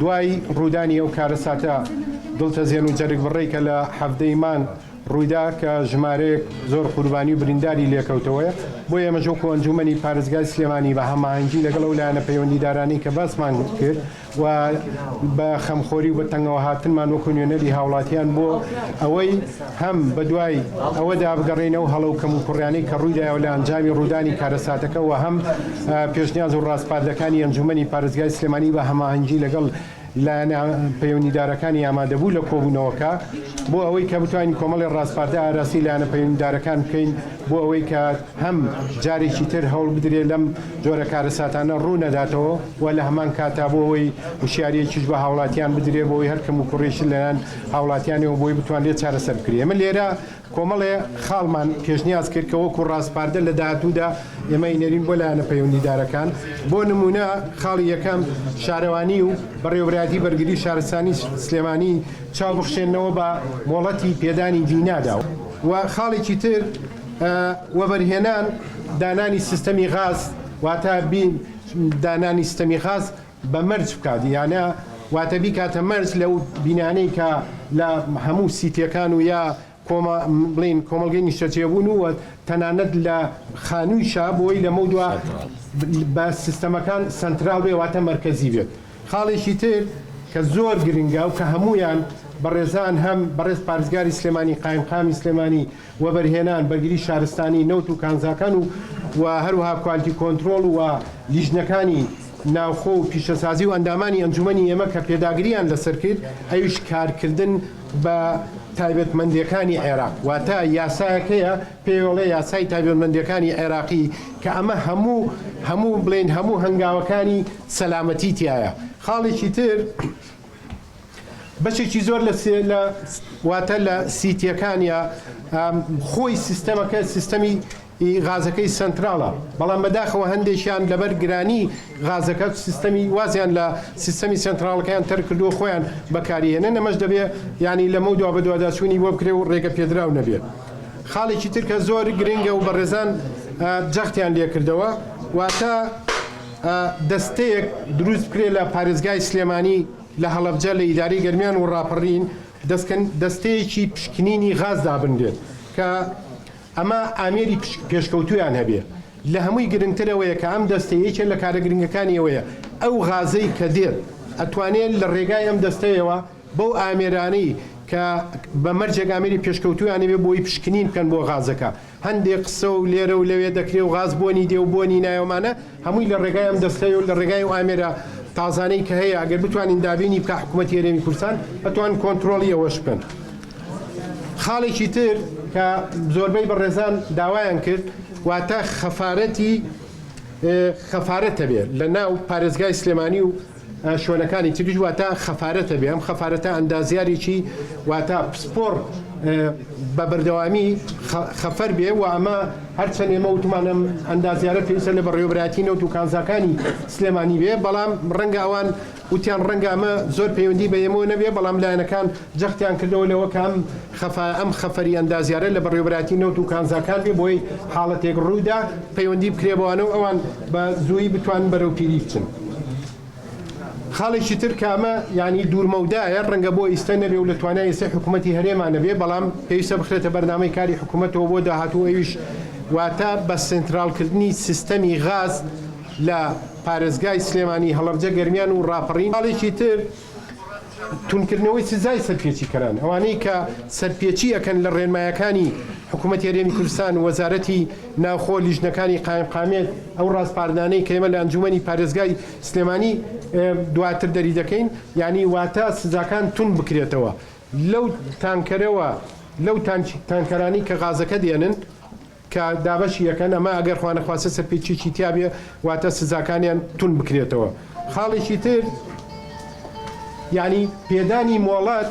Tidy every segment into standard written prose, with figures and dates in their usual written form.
دوای ڕوودانی ئەو کارەساتە دڵتەزێن و جەرگ بڕێ کە لە هەفتەیمان ڕوویدا کە ژمارەیەک زۆر قوربانی و برینداری لێکەوتەوەیە بۆ ئێمەژۆک و ئەنجومەنی پارێزگای سلێمانی بە هەماهەنگی لەگەڵ ئەو لایەنە پەیوەندیدارانی کە باسمان کرد و بە خەمخۆری و بە تەنگەوە هاتنمان وەکو نوێنەری هاوڵاتیان بۆ ئەوەی هەم بە دوای ئەوەدا بگەڕێنەوە هەڵە و کەم و کوڕیانەی کە ڕوویدایەوە لە ئەنجامی ڕوودانی کارەساتەکە و هەم پێشنیاز و ڕاستپاردەکانی ئەنجومەنی پارێزگای سلێمانی بە هەماهەنگی لەگەڵ لایەنە پەیوەندیدارەکانی ئامادەبوو لە کۆبوونەوەکە بۆ ئەوەی کە بتوانین کۆمەڵی ڕاستپاردە ئاراسی لایەنە پەیوەندیدارەکان بکەین بۆ ئەوەی کە هەم جارێکی تر هەوڵ بدرێت لەم جۆرە کارەساتانە ڕوو نەداتەوە و لە هەمان کاتا بۆ ئەوەی وشیارەیەکیش بە هاوڵاتیان بدرێت بۆ ئەوەی هەرکەم و کوڕێشی لەلایەن هاوڵاتیانەوە بۆی بتوانێت چارەسەر بکرێت. ئێمە لێرە کۆمەڵێ خاڵمان پێشنیاز کرد کە وەکو ڕاستپاردە لە داهاتوودا ئێمە ئینەرین بۆ لایەنە پەیوەندیدارەکان بۆ نمونە خاڵی یەکەم شارەوانی و بەڕێوەبەری بەرگری شارستانی سلێمانی چاو بخشێنەوە بە مۆڵەتی پێدانی دینادا و خاڵێکی تر وەبەرهێنان دانانی سیستەمی غاز واتە بین دانانی سیستەمی غاز بە مەرج بکات یانە واتە بیکاتە مەرج لەو بینانەی کە لە هەموو سیتیەکان و یا بڵین کۆمەڵگەی نیشتەجێبوون و تەنانەت لە خانوویشا بۆی لە مەودووە بە سیستەمەکان سنترال بێ واتە مەرکەزی بێت. خاڵێکی تر کە زۆر گرنگە و کە هەمویان بەڕێزان هەم بەڕێز پارێزگاری سلێمانی قایمقامی سلێمانی وەبەرهێنان بەرگری شارستانی نەوت و کانزاکان و هەروەها کوالیتی کۆنتڕۆڵ و لیژنەکانی ناوخۆ و پیشەسازی و ئەندامانی ئەنجومەنی ئێمە کە پێداگریان لەسەر کرد ئەویش کارکردن بە تایبەتمەندیەکانی عێراق واتە یاسایەکەیە پێوەڵێ یاسای تایبەتمەندیەکانی عێراقی کە ئەمە هەموو بڵێن هەموو هەنگاوەکانی سەلامەتی تایە. خاڵێکی تر بەشێکی زۆر لە واتە لە سیتیەکانە خۆی سیستەمەکە سیستەمی غازەکەی سنتراڵە بەڵام بەداخەوە هەندێکیان لەبەر گرانی غازەکە سیستەمی وازیان لە سیستەمی سنتراڵەکەیان تەرکردووە خۆیان بەکارهێنە نەمەش دەبێت ینی لە مەودووە بە دوواداچوونی بۆ بکرێ و ڕێگە پێدراو نەبێت. خاڵێکی تر کە زۆر گرنگە و بەڕێزان جەختیان لێکردەوە واتە دەستەیەک دروست بکرێت لە پارێزگای سلێمانی لە هەڵەبجە لە ئیداری گەرمیان و ڕاپەڕین دەستەیەکی پشکنینی غاز دابندێت کە ئەمە ئامێری پێشکەوتویان هەبێ لە هەمووی گرنگترەوەیە کە ئەم دەستەیەکە لە کارە گرنگەکانی ئەوەیە ئەو غازەی کە دێت ئەتوانێت لە ڕێگای ئەم دەستەیەوە بەو ئامێرانەی کە بە مەرجێک ئامێری پێشکەوتویانە بێ بۆی پشکنین بکەن بۆ غازەکە هەندێک قسە و لێرە و لەوێ دەکرێت و غاز بۆنی دێ و بۆنی نایۆمانە هەمووی لە ڕێگای ئەم دەستەیە و لە ڕێگای و ئامێرە تازانەی کە هەیە ئەگەر بتوانین دابینی بکە حکوومەتی هەرێمی کوردستان ئەتوان کۆنتڕۆڵی ئەوەش بکەن. خاڵێکی تر کە زۆربەی بەڕێزان داوایان کرد واتە خەفارەتە بێت لە ناو پارێزگای سلێمانی و شوێنەکانی تریش واتە خەفارەتە بێ ئەم خەفارەتە ئەندازیارێکی واتە پسپۆر بە بەردەوامی خەفەر بێ و ئەمە هەرچەند ئێمە وتمانم ئەندازیارە پێویستە لە بەڕێوەبەرایەتی نەوت و کانزاکانی سلێمانی بێ بەڵام ڕەنگە ئەوان وتیان ڕەنگە ئەمە زۆر پەیوەندی بە ئێمەوە نەبێ بەڵام لایەنەکان جەختیان کردەوە لەوە کە ئەم خەفەری ئەندازیارە لە بەڕێوەبەرایەتی نەوت و کانزاکان بێ بۆی حاڵەتێک ڕوویدا پەیوەندی بکرێ بەوانە و ئەوان بە زوویی بتوان بەرەو پیری بچن. خاڵێکی تر کامە ینی دوورمەودایە ڕەنگە بۆ ئیستا نەبێ و لە توانای ئێستا حکوومەتی هەرێمان نەبێ بەڵام پێویستە بخرێتە بەرنامەی کاری حکوومەتەوە بۆ داهاتوو ئەویش واتە بە سنترالکردنی سیستەمی غاز لە پارێزگای سلێمانی هەڵەبجە گەرمیان و ڕاپەڕین. خاڵێکی تر تونکردنەوەی سزای سەرپێچیکەران ئەوانەی کە سەرپێچی ئەکەن لە ڕێنمایەکانی حکوومەتی هەرێمی کوردستان و وەزارەتی ناوخۆ لیژنەکانی قایمقامێت ئەو ڕاستپاردانەی کە ئێمە لە ئەنجومەنی پارێزگای سلێمانی دواتر دەری دەکەین ینی واتە سزاکان تون بکرێتەوە لەو تانکەرەوە لەو تانکەرانی کە غازەکە دێنن کە دابەشی یەکەن ئەمە ئەگەر خوا نەخواستە سەرپێچیی تیا بێ واتە سزاکانیان تون بکرێتەوە. خاڵێکی تر ینی پێدانی مۆڵەت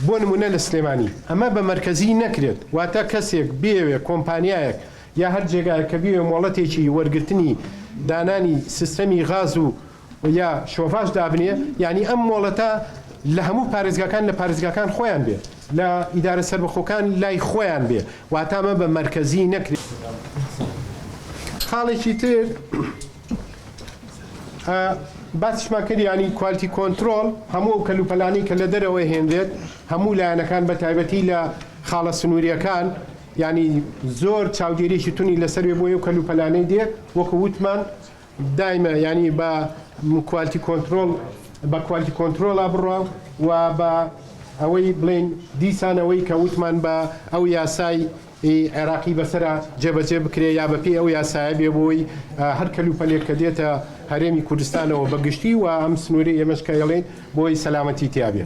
بۆ نمونە لە سلێمانی ئەمە بە مەرکەزی نەکرێت واتە کەسێک بێوێ کۆمپانیایەک یا هەر جێگایە کە بێوێ مۆڵەتێکی وەرگرتنی دانانی سیستەمی غاز و یا شۆفاژ دابنێ ینی ئەم مۆڵەتە لە هەموو پارێزگاکان لە پارێزگاکان خۆیان بێ لە ئیدارە سەربەخۆکان لای خۆیان بێ واتامە بە مرکزی نەکرێت. خاڵێکی تر باسیشمان کرد ینی کوالتی کۆنتترۆل هەموو ئەو کەلوپەلانی کە لە دەرەوەی هێنرێت هەموو لایەنەکان بە تایبەتی لە خاڵە سنووریەکان ینی زۆر چاودێریشی تونی لەسەر بۆ و کەلوپەلانەی دێت وەکو وتمان دایمە ینی بە کوالتی کۆنتترۆل بە کوالتی کۆنتترۆلا بڕە و بە ئەوەی بڵین دیسانەوەی کە وتمان بە ئەو یاسای عێراقی بەسرە جێبەجێ بکرێ یا بەپێ ئەو یاسایە بێ بۆی هەر کەلوپەلێک کە دێتە هەرێمی کوردستانەوە بەگشتی و ئەم سنووری ئێمەش کە دەڵێن بۆی سەلامەتی تیا بێت.